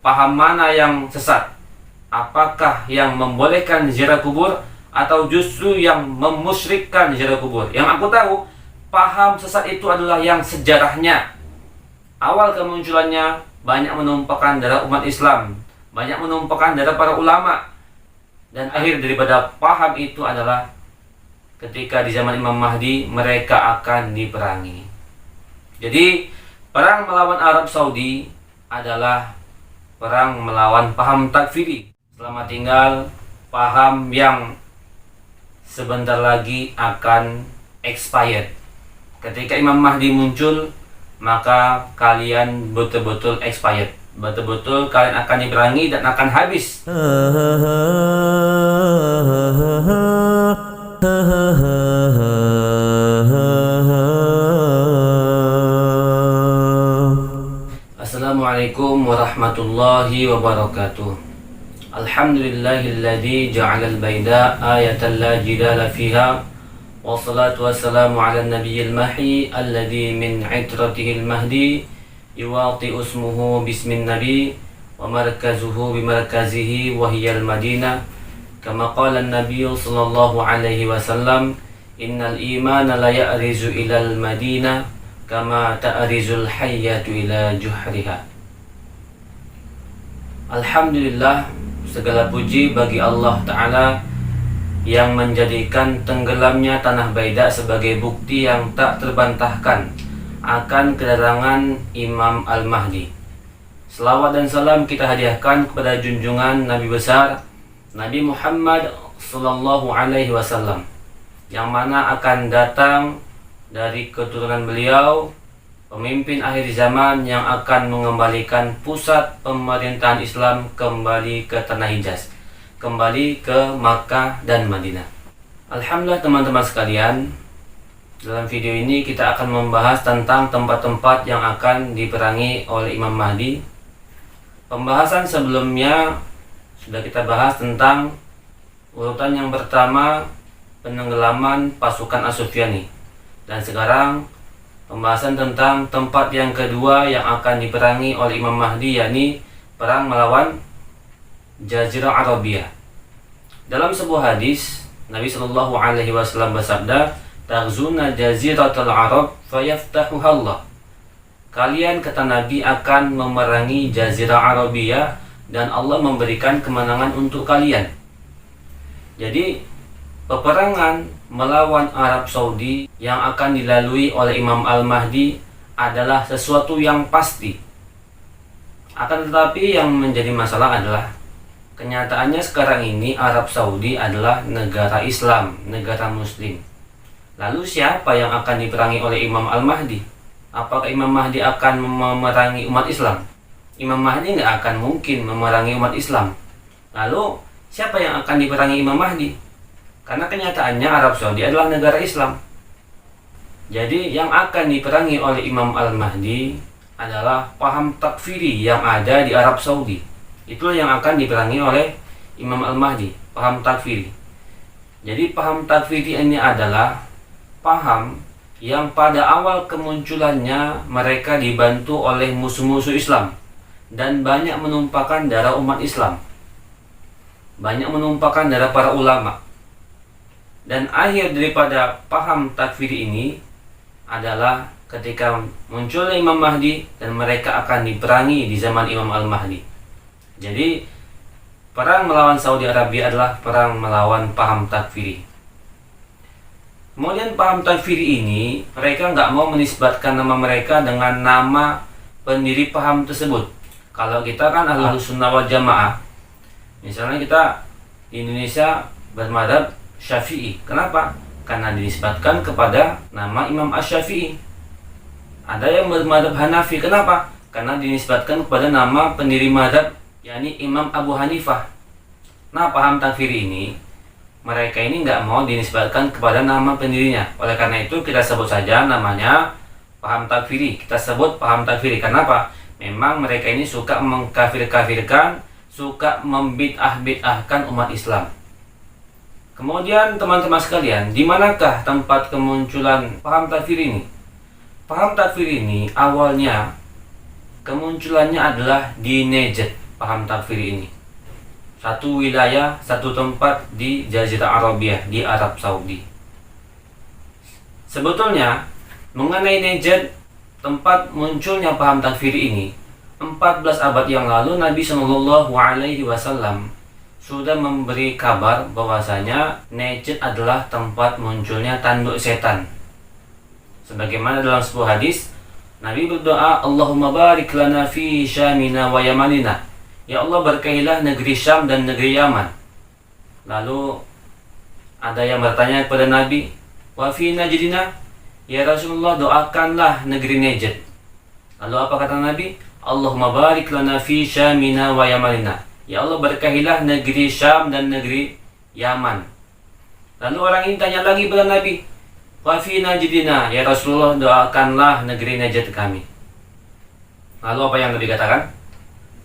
Paham mana yang sesat? Apakah yang membolehkan ziarah kubur atau justru yang memusyrikkan ziarah kubur? Yang aku tahu, paham sesat itu adalah yang sejarahnya awal kemunculannya banyak menumpahkan darah umat Islam, banyak menumpahkan darah para ulama, dan akhir daripada paham itu adalah ketika di zaman Imam Mahdi mereka akan diperangi. Jadi perang melawan Arab Saudi adalah perang melawan paham takfiri. Selamat tinggal paham yang sebentar lagi akan expired. Ketika Imam Mahdi muncul, maka kalian betul-betul expired. Betul-betul kalian akan diperangi dan akan habis. Assalamualaikum warahmatullahi wabarakatuh. Alhamdulillahilladzi ja'alal baida ayatan la jidala fiha. Wassalatu wassalamu ala nabiyil mahi alladzi min itratihil mahdi yuwati usmuhu bismin nabi wa markazuhu bimarkazihi wa hiyal madinah. Kama qala an-nabiy sallallahu alaihi wasallam, innal imana la ya'rizu ilal madinah kama ta'rizul hayyatu ila juhriha. Alhamdulillah, segala puji bagi Allah Ta'ala yang menjadikan tenggelamnya tanah Baida sebagai bukti yang tak terbantahkan akan kedatangan Imam Al-Mahdi. Selawat dan salam kita hadiahkan kepada junjungan Nabi besar Nabi Muhammad sallallahu alaihi wasallam, yang mana akan datang dari keturunan beliau, pemimpin akhir zaman yang akan mengembalikan pusat pemerintahan Islam kembali ke tanah Hijaz, kembali ke Makkah dan Madinah. Alhamdulillah teman-teman sekalian, dalam video ini kita akan membahas tentang tempat-tempat yang akan diperangi oleh Imam Mahdi. Pembahasan sebelumnya sudah kita bahas tentang urutan yang pertama, penenggelaman pasukan As-Sufyani, dan sekarang pembahasan tentang tempat yang kedua yang akan diperangi oleh Imam Mahdi, yakni perang melawan Jazirah Arabia. Dalam sebuah hadis, Nabi Shallallahu Alaihi Wasallam bersabda, "Taghzuna Jaziratul Arab, fayaftahuha Allah." Kalian, kata Nabi, akan memerangi Jazirah Arabia dan Allah memberikan kemenangan untuk kalian. Jadi peperangan melawan Arab Saudi yang akan dilalui oleh Imam Al-Mahdi adalah sesuatu yang pasti. Akan tetapi yang menjadi masalah adalah kenyataannya sekarang ini Arab Saudi adalah negara Islam, negara Muslim. Lalu siapa yang akan diperangi oleh Imam Al-Mahdi? Apakah Imam Mahdi akan memerangi umat Islam? Imam Mahdi nggak akan mungkin memerangi umat Islam. Lalu siapa yang akan diperangi Imam Mahdi? Karena kenyataannya Arab Saudi adalah negara Islam. Jadi yang akan diperangi oleh Imam Al-Mahdi adalah paham takfiri yang ada di Arab Saudi. Itulah yang akan diperangi oleh Imam Al-Mahdi, paham takfiri. Jadi paham takfiri ini adalah paham yang pada awal kemunculannya mereka dibantu oleh musuh-musuh Islam dan banyak menumpahkan darah umat Islam, banyak menumpahkan darah para ulama. Dan akhir daripada paham takfiri ini adalah ketika munculnya Imam Mahdi dan mereka akan diperangi di zaman Imam Al-Mahdi. Jadi perang melawan Saudi Arabia adalah perang melawan paham takfiri. Kemudian paham takfiri ini mereka nggak mau menisbatkan nama mereka dengan nama pendiri paham tersebut. Kalau kita kan Ahlus Sunnah wal Jamaah, misalnya kita di Indonesia bermadzhab Syafi'i. Kenapa? Karena dinisbatkan kepada nama Imam Asy-Syafi'i. Ada yang bermadzhab Hanafi. Kenapa? Karena dinisbatkan kepada nama pendiri madzhab, yakni Imam Abu Hanifah. Nah, paham takfiri ini mereka ini nggak mau dinisbatkan kepada nama pendirinya. Oleh karena itu kita sebut saja namanya paham takfiri. Kita sebut paham takfiri. Kenapa? Memang mereka ini suka mengkafir-kafirkan, suka membid'ah-bid'ahkan umat Islam. Kemudian teman-teman sekalian, di manakah tempat kemunculan paham takfir ini? Paham takfir ini awalnya kemunculannya adalah di Najd. paham takfir ini. Satu wilayah, satu tempat di Jazirah Arabia, di Arab Saudi. Sebetulnya mengenai Najd, tempat munculnya paham takfir ini, 14 abad yang lalu Nabi Shallallahu Alaihi Wasallam sudah memberi kabar bahwasanya Najd adalah tempat munculnya tanduk setan. Sebagaimana dalam sebuah hadis, Nabi berdoa, Allahumma barik lana fi Syamina wa Yamanina. Ya Allah, berkahilah negeri Syam dan negeri Yaman. Lalu ada yang bertanya kepada Nabi, wa fi Najdina, ya Rasulullah, doakanlah negeri Najd. Lalu apa kata Nabi? Allahumma barik lana fi Syamina wa Yamanina. Ya Allah, berkahilah negeri Syam dan negeri Yaman. Lalu orang ini tanya lagi kepada Nabi, wa fi Najdina, ya Rasulullah, doakanlah negeri Najd kami. Lalu apa yang Nabi katakan?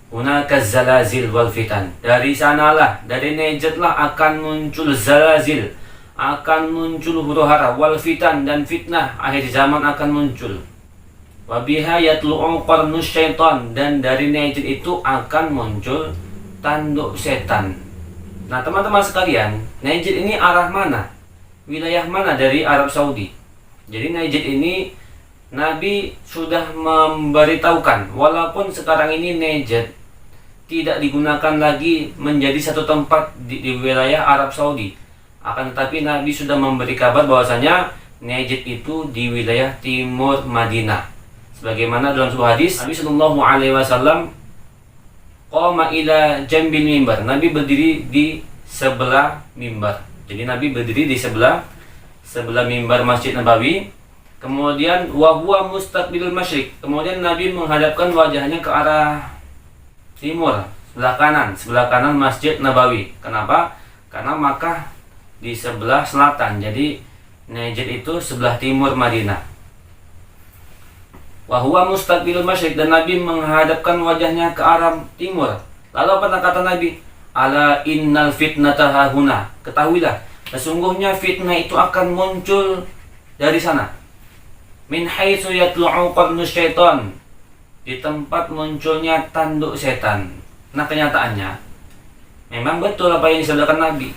Hunaka zalazil wal fitan. Dari sanalah, dari Najdlah akan muncul zalazil, akan muncul huru-hara, wal fitan, dan fitnah akhir zaman akan muncul. Wa biha yatlu'u qarnus syaitan, dan dari Najd itu akan muncul tanduk setan. Nah, teman-teman sekalian, Najd ini arah mana? Wilayah mana dari Arab Saudi? Jadi Najd ini Nabi sudah memberitahukan, walaupun sekarang ini Najd tidak digunakan lagi menjadi satu tempat di wilayah Arab Saudi. Akan tetapi Nabi sudah memberi kabar bahwasanya Najd itu di wilayah timur Madinah. Sebagaimana dalam sebuah hadis, Nabi Shallallahu Alaihi Wasallam qama ila jambil mimbar. Nabi berdiri di sebelah mimbar. Jadi Nabi berdiri di sebelah mimbar Masjid Nabawi. Kemudian wahwa mustaqbilul masyriq. Kemudian Nabi menghadapkan wajahnya ke arah timur, sebelah kanan Masjid Nabawi. Kenapa? Karena Makkah di sebelah selatan. Jadi Najd itu sebelah timur Madinah. Wahwa mustaqbilul masyriq, dan Nabi menghadapkan wajahnya ke arah timur. Lalu apa kata Nabi? Ala innal fitnata hahuna. Ketahuilah, sesungguhnya fitnah itu akan muncul dari sana. Min haitsu yatlu'u qarnus syaitan. Di tempat munculnya tanduk setan. Nah, kenyataannya memang betul apa yang disabdakan Nabi.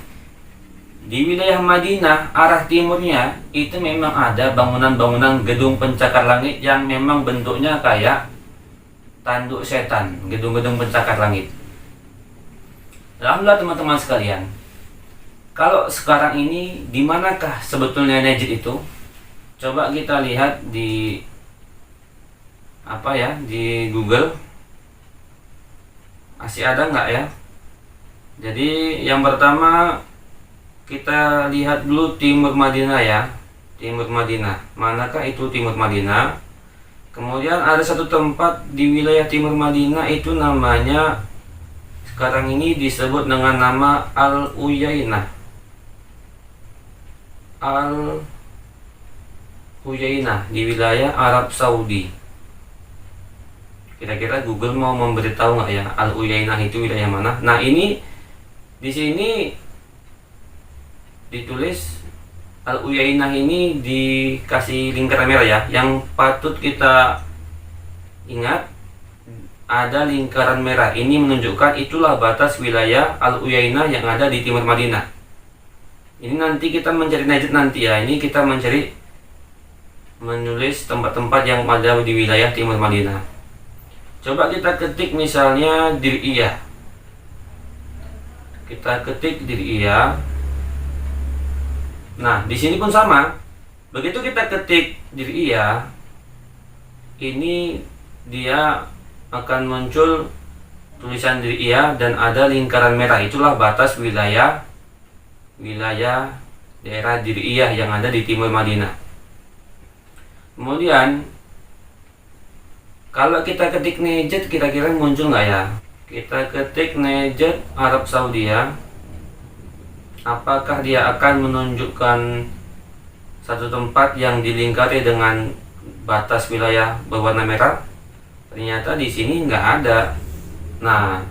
Di wilayah Madinah, arah timurnya itu memang ada bangunan-bangunan gedung pencakar langit yang memang bentuknya kayak tanduk setan, gedung-gedung pencakar langit. Alhamdulillah teman-teman sekalian, kalau sekarang ini di manakah sebetulnya Najd itu? Coba kita lihat di di Google. Masih ada nggak ya? Jadi yang pertama kita lihat dulu timur Madinah ya. Timur Madinah. Manakah itu timur Madinah? Kemudian ada satu tempat di wilayah timur Madinah itu namanya sekarang ini disebut dengan nama Al-Uyainah. Al-Uyainah di wilayah Arab Saudi. Kira-kira Google mau memberitahu nggak ya Al-Uyainah itu wilayah mana? Nah, ini di sini ditulis Al-Uyainah ini dikasih lingkaran merah ya. Yang patut kita ingat, ada lingkaran merah. Ini menunjukkan itulah batas wilayah Al-Uyainah yang ada di timur Madinah. Ini nanti kita mencari Najd nanti ya. Ini kita menulis tempat-tempat yang ada di wilayah timur Madinah. Coba kita ketik misalnya Diriyah. Kita ketik Diriyah. Nah, di sini pun sama. Begitu kita ketik Diriyah, ini dia akan muncul tulisan Diriyah dan ada lingkaran merah. Itulah batas wilayah daerah Diriyah yang ada di timur Madinah. Kemudian kalau kita ketik Najd, kira-kira muncul nggak ya? Kita ketik Najd Arab Saudi ya. Apakah dia akan menunjukkan satu tempat yang dilingkari dengan batas wilayah berwarna merah? Ternyata di sini nggak ada. Nah,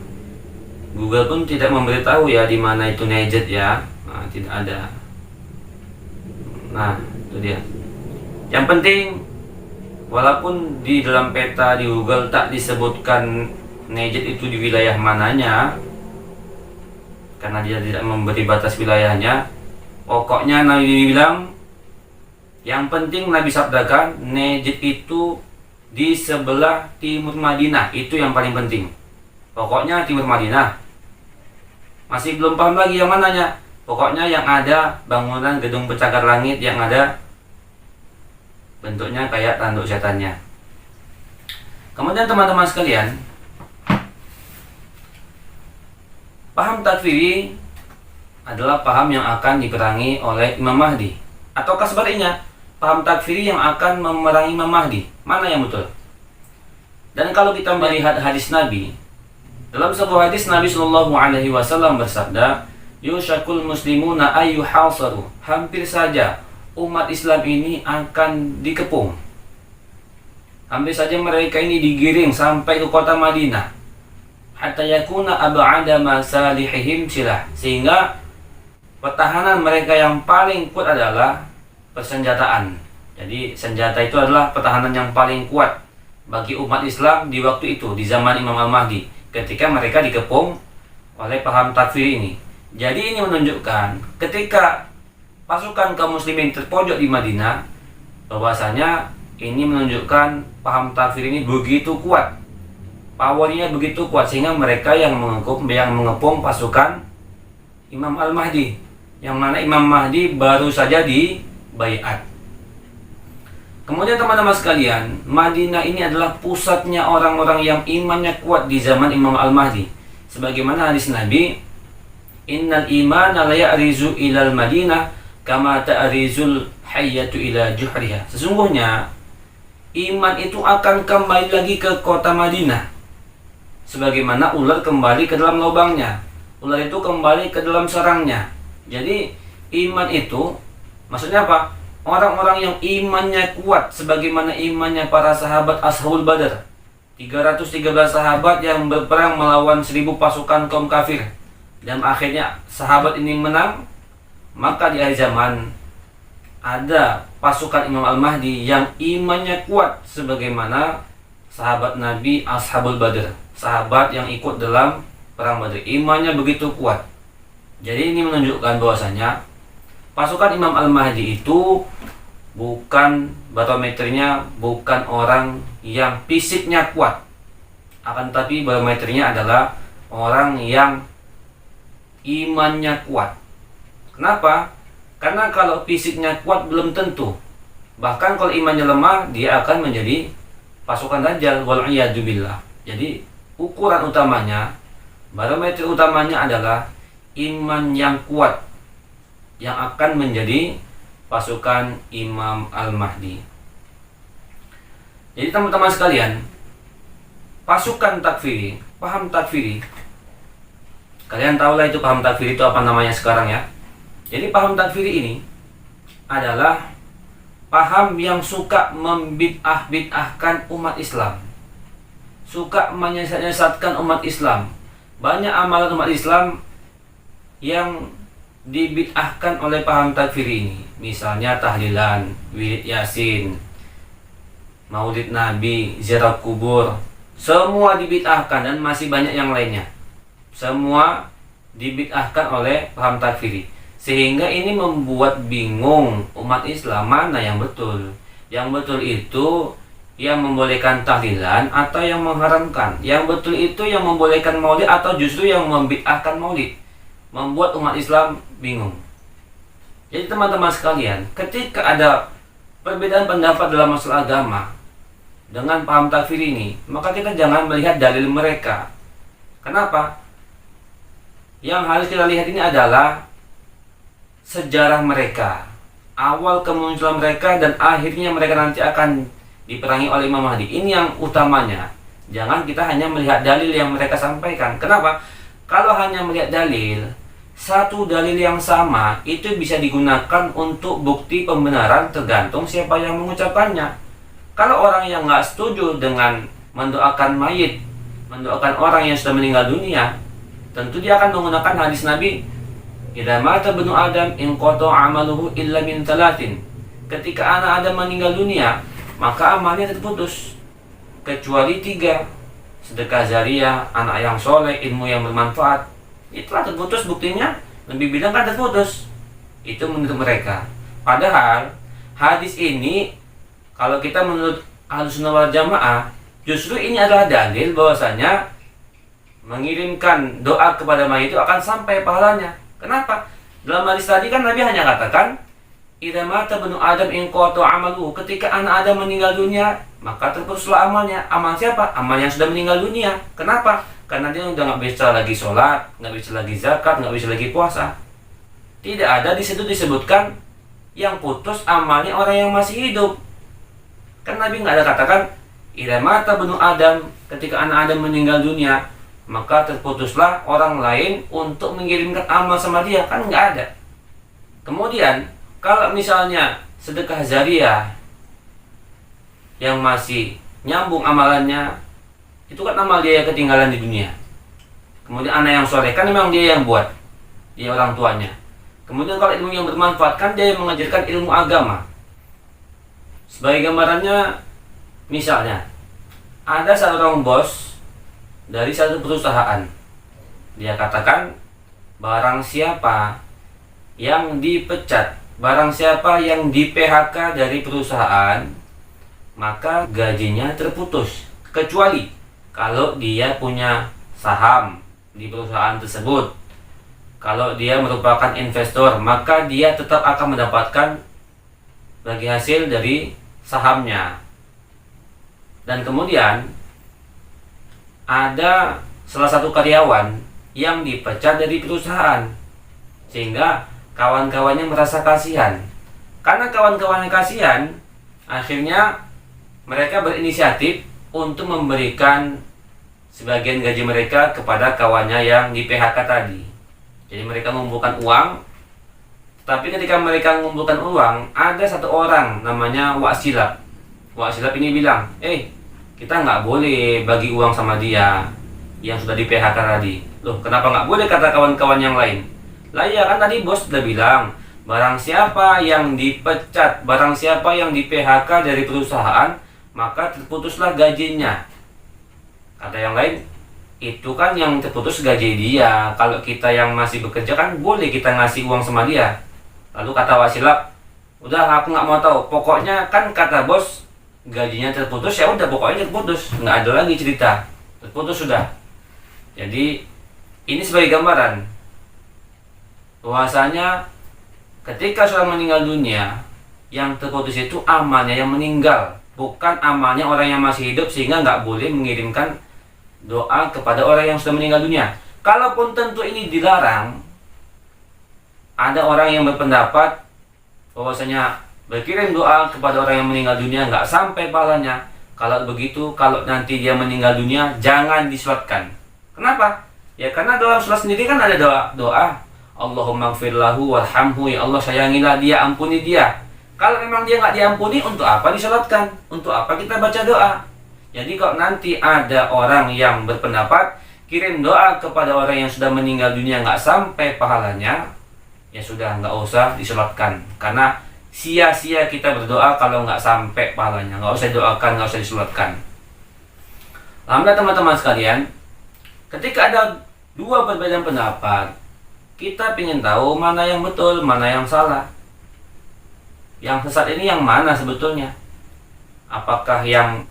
Google pun tidak memberitahu ya di mana itu Najd ya. Nah, tidak ada. Nah, itu dia. Yang penting, walaupun di dalam peta di Google tak disebutkan Najd itu di wilayah mananya, karena dia tidak memberi batas wilayahnya. Pokoknya Nabi bilang, yang penting Nabi sabdakan Najd itu di sebelah timur Madinah, itu yang paling penting. Pokoknya timur Madinah. Masih belum paham lagi yang mananya. Pokoknya yang ada bangunan gedung pencakar langit, yang ada bentuknya kayak tanduk setannya. Kemudian teman-teman sekalian, paham takfiri adalah paham yang akan diperangi oleh Imam Mahdi. Ataukah sebaliknya, paham takfiri yang akan memerangi Imam Mahdi? Mana yang betul? Dan kalau kita melihat hadis Nabi, dalam sebuah hadis Nabi Shallallahu Alaihi Wasallam bersabda, yushakul muslimuna ayyuhasaru, hampir saja umat Islam ini akan dikepung. Hampir saja mereka ini digiring sampai ke kota Madinah. Hatta yakuna ab'ada masalihihim silah, sehingga pertahanan mereka yang paling kuat adalah persenjataan. Jadi senjata itu adalah pertahanan yang paling kuat bagi umat Islam di waktu itu, di zaman Imam Al-Mahdi, ketika mereka dikepung oleh paham takfir ini. Jadi ini menunjukkan ketika pasukan kaum muslimin terpojok di Madinah, bahwasanya ini menunjukkan paham takfir ini begitu kuat, powernya begitu kuat, sehingga mereka yang mengepung pasukan Imam Al-Mahdi, yang mana Imam Mahdi baru saja dibaiat. Kemudian teman-teman sekalian, Madinah ini adalah pusatnya orang-orang yang imannya kuat di zaman Imam Al-Mahdi. Sebagaimana hadis Nabi, innal imana la ya'rizu ilal Madinah kama ta'rizul hayyatu ila juhriha. Sesungguhnya iman itu akan kembali lagi ke kota Madinah sebagaimana ular kembali ke dalam lubangnya. Ular itu kembali ke dalam sarangnya. Jadi iman itu maksudnya apa? Orang-orang yang imannya kuat sebagaimana imannya para sahabat Ashabul Badar, 313 sahabat yang berperang melawan 1000 pasukan kaum kafir, dan akhirnya sahabat ini menang. Maka di akhir zaman ada pasukan Imam Al-Mahdi yang imannya kuat sebagaimana sahabat Nabi Ashabul Badar, sahabat yang ikut dalam perang Badar, imannya begitu kuat. Jadi ini menunjukkan bahwasanya pasukan Imam Al-Mahdi itu bukan barometernya, bukan orang yang fisiknya kuat, akan tetapi barometernya adalah orang yang imannya kuat. Kenapa? Karena kalau fisiknya kuat belum tentu. Bahkan kalau imannya lemah, dia akan menjadi pasukan Dajjal, wal'iyadu billah. Jadi ukuran utamanya, barometer utamanya adalah iman yang kuat yang akan menjadi pasukan Imam Al-Mahdi. Jadi teman-teman sekalian, pasukan takfiri, paham takfiri, kalian tahulah itu paham takfiri itu apa namanya sekarang ya. Jadi paham takfiri ini adalah paham yang suka membid'ah-bid'ahkan umat Islam, suka menyesatkan umat Islam. Banyak amalan umat Islam yang dibid'ahkan oleh paham takfiri ini. Misalnya tahlilan, wirid yasin, maulid nabi, ziarah kubur, semua dibid'ahkan, dan masih banyak yang lainnya. Semua dibid'ahkan oleh paham takfiri, sehingga ini membuat bingung umat Islam mana yang betul. Yang betul itu yang membolehkan tahlilan atau yang mengharamkan. Yang betul itu yang membolehkan maulid atau justru yang membid'ahkan maulid. Membuat umat Islam bingung. Jadi teman-teman sekalian, ketika ada perbedaan pendapat dalam masalah agama dengan paham takfir ini, maka kita jangan melihat dalil mereka. Kenapa? Yang harus kita lihat ini adalah sejarah mereka, awal kemunculan mereka, dan akhirnya mereka nanti akan diperangi oleh Imam Mahdi. Ini yang utamanya. Jangan kita hanya melihat dalil yang mereka sampaikan. Kenapa? Kalau hanya melihat dalil, satu dalil yang sama itu bisa digunakan untuk bukti pembenaran tergantung siapa yang mengucapkannya. Kalau orang yang nggak setuju dengan mendoakan mayit, mendoakan orang yang sudah meninggal dunia, tentu dia akan menggunakan hadis Nabi, idza mata ibnu Adam inqata amaluhu illa min talatin. Ketika anak Adam meninggal dunia, maka amalnya terputus kecuali 3. sedekah jariah, anak yang soleh, ilmu yang bermanfaat, itulah terputus buktinya. Nabi bilang kan terputus. Itu menurut mereka. Padahal hadis ini kalau kita menurut Ahlussunnah wal Jamaah, justru ini adalah dalil bahwasanya mengirimkan doa kepada mayit itu akan sampai pahalanya. Kenapa? Dalam hadis tadi kan Nabi hanya katakan, idza mata ibnu Adam inqata amaluhu, ketika anak Adam meninggal dunia, maka terputuslah amalnya. Amal siapa? Amal yang sudah meninggal dunia. Kenapa? Karena dia udah nggak bisa lagi sholat, nggak bisa lagi zakat, nggak bisa lagi puasa. Tidak ada di situ disebutkan yang putus amalnya orang yang masih hidup. Kan Nabi nggak ada katakan, idza mata ibnu Adam, ketika anak Adam meninggal dunia, maka terputuslah orang lain untuk mengirimkan amal sama dia. Kan nggak ada. Kemudian kalau misalnya sedekah jariah yang masih nyambung amalannya, itu kan amal dia yang ketinggalan di dunia. Kemudian anak yang soleh, kan memang dia yang buat, dia orang tuanya. Kemudian kalau ilmu yang bermanfaat, kan dia yang mengajarkan ilmu agama. Sebagai gambarannya, misalnya ada seorang bos dari satu perusahaan, dia katakan barang siapa yang dipecat, barang siapa yang di PHK dari perusahaan, maka gajinya terputus, kecuali kalau dia punya saham di perusahaan tersebut. Kalau dia merupakan investor, maka dia tetap akan mendapatkan bagi hasil dari sahamnya. Dan kemudian ada salah satu karyawan yang dipecat dari perusahaan, sehingga kawan-kawannya merasa kasihan. Karena kawan-kawannya kasihan, akhirnya mereka berinisiatif untuk memberikan sebagian gaji mereka kepada kawannya yang di PHK tadi. Jadi mereka mengumpulkan uang. Tapi ketika mereka mengumpulkan uang, ada satu orang namanya Wak Silap. Wak Silap ini bilang, kita nggak boleh bagi uang sama dia yang sudah di PHK tadi. Loh, kenapa nggak boleh, kata kawan-kawan yang lain? Lah ya kan tadi bos sudah bilang, barang siapa yang dipecat, barang siapa yang di PHK dari perusahaan, maka terputuslah gajinya. Kata yang lain, itu kan yang terputus gaji dia. Kalau kita yang masih bekerja kan boleh kita ngasih uang sama dia. Lalu kata Wasilap, udah aku nggak mau tahu. Pokoknya kan kata bos gajinya terputus, ya udah pokoknya terputus. Nggak ada lagi cerita, terputus sudah. Jadi ini sebagai gambaran bahwasanya ketika seorang meninggal dunia, yang terputus itu amalnya yang meninggal, bukan amalnya orang yang masih hidup, sehingga nggak boleh mengirimkan doa kepada orang yang sudah meninggal dunia. Kalaupun tentu ini dilarang, ada orang yang berpendapat bahwasanya berkirim doa kepada orang yang meninggal dunia nggak sampai pahalanya. Kalau begitu, kalau nanti dia meninggal dunia, jangan disolatkan. Kenapa? Ya karena dalam sholat sendiri kan ada doa Allahumma gfirlahu warhamhu, ya Allah sayangilah dia, ampuni dia. Kalau memang dia nggak diampuni, untuk apa disolatkan? Untuk apa kita baca doa? Jadi kalau nanti ada orang yang berpendapat kirim doa kepada orang yang sudah meninggal dunia nggak sampai pahalanya, ya sudah nggak usah disolatkan. Karena sia-sia kita berdoa kalau nggak sampai pahalanya. Nggak usah doakan, nggak usah disolatkan. Alhamdulillah teman-teman sekalian, ketika ada dua perbedaan pendapat, kita ingin tahu mana yang betul, mana yang salah. Yang sesat ini yang mana sebetulnya? Apakah yang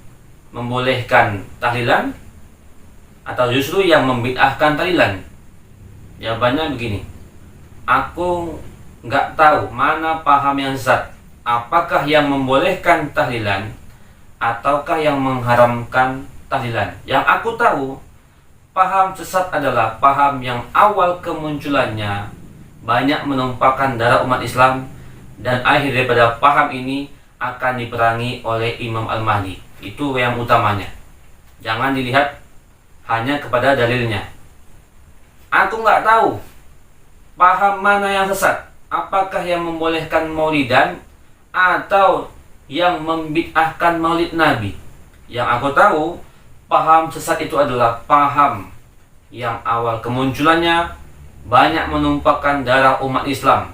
membolehkan tahlilan atau justru yang membid'ahkan tahlilan? Jawabannya begini, aku nggak tahu mana paham yang sesat. Apakah yang membolehkan tahlilan ataukah yang mengharamkan tahlilan? Yang aku tahu, paham sesat adalah paham yang awal kemunculannya banyak menumpahkan darah umat Islam, dan akhir daripada paham ini akan diperangi oleh Imam Al-Mahdi. Itu yang utamanya. Jangan dilihat hanya kepada dalilnya. Aku nggak tahu paham mana yang sesat. Apakah yang membolehkan maulidan atau yang membid'ahkan maulid Nabi? Yang aku tahu, paham sesat itu adalah paham yang awal kemunculannya banyak menumpahkan darah umat Islam,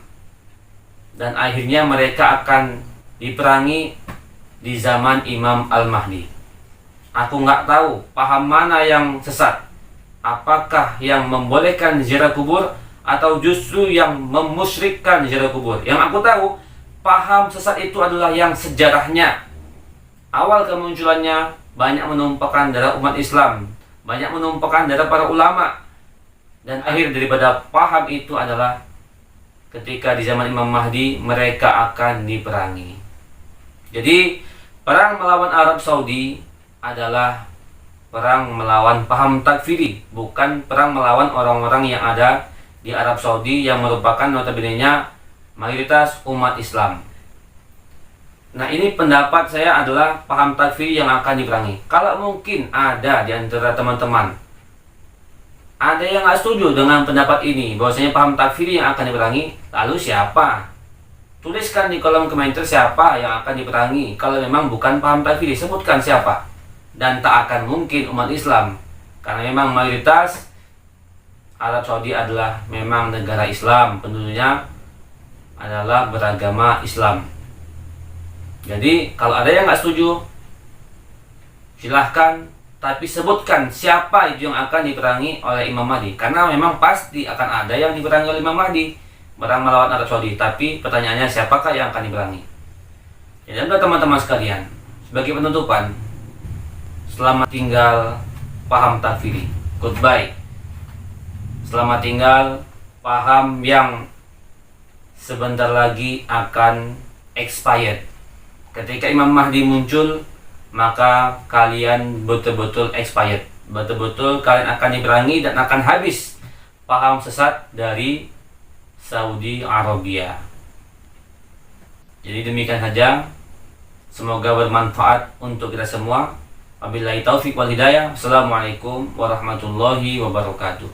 dan akhirnya mereka akan diperangi di zaman Imam Al-Mahdi. Aku nggak tahu paham mana yang sesat. Apakah yang membolehkan ziarah kubur atau justru yang memusyrikkan ziarah kubur? Yang aku tahu, paham sesat itu adalah yang sejarahnya awal kemunculannya banyak menumpahkan darah umat Islam, banyak menumpahkan darah para ulama, dan akhir daripada paham itu adalah ketika di zaman Imam Mahdi mereka akan diperangi. Jadi perang melawan Arab Saudi adalah perang melawan paham takfiri, bukan perang melawan orang-orang yang ada di Arab Saudi yang merupakan notabene-nya mayoritas umat Islam. Nah, ini pendapat saya adalah paham takfiri yang akan diperangi. Kalau mungkin ada di antara teman-teman ada yang nggak setuju dengan pendapat ini, bahwasanya paham takfiri yang akan diperangi, lalu siapa? Tuliskan di kolom komentar siapa yang akan diperangi. Kalau memang bukan paham takfiri, sebutkan siapa. Dan tak akan mungkin umat Islam, karena memang mayoritas Arab Saudi adalah memang negara Islam, penduduknya adalah beragama Islam. Jadi kalau ada yang nggak setuju, silahkan, tapi sebutkan siapa itu yang akan diperangi oleh Imam Mahdi, karena memang pasti akan ada yang diperangi oleh Imam Mahdi, perang melawan Arab Saudi. Tapi pertanyaannya, siapakah yang akan diperangi? Jadi teman-teman sekalian, sebagai penutupan, selamat tinggal paham takfiri. Goodbye. Selamat tinggal paham yang sebentar lagi akan expired. Ketika Imam Mahdi muncul, maka kalian betul-betul expired. Betul-betul kalian akan diperangi dan akan habis paham sesat dari Saudi Arabia. Jadi demikian saja. Semoga bermanfaat untuk kita semua. Wabillahi taufiq wal hidayah. Assalamualaikum warahmatullahi wabarakatuh.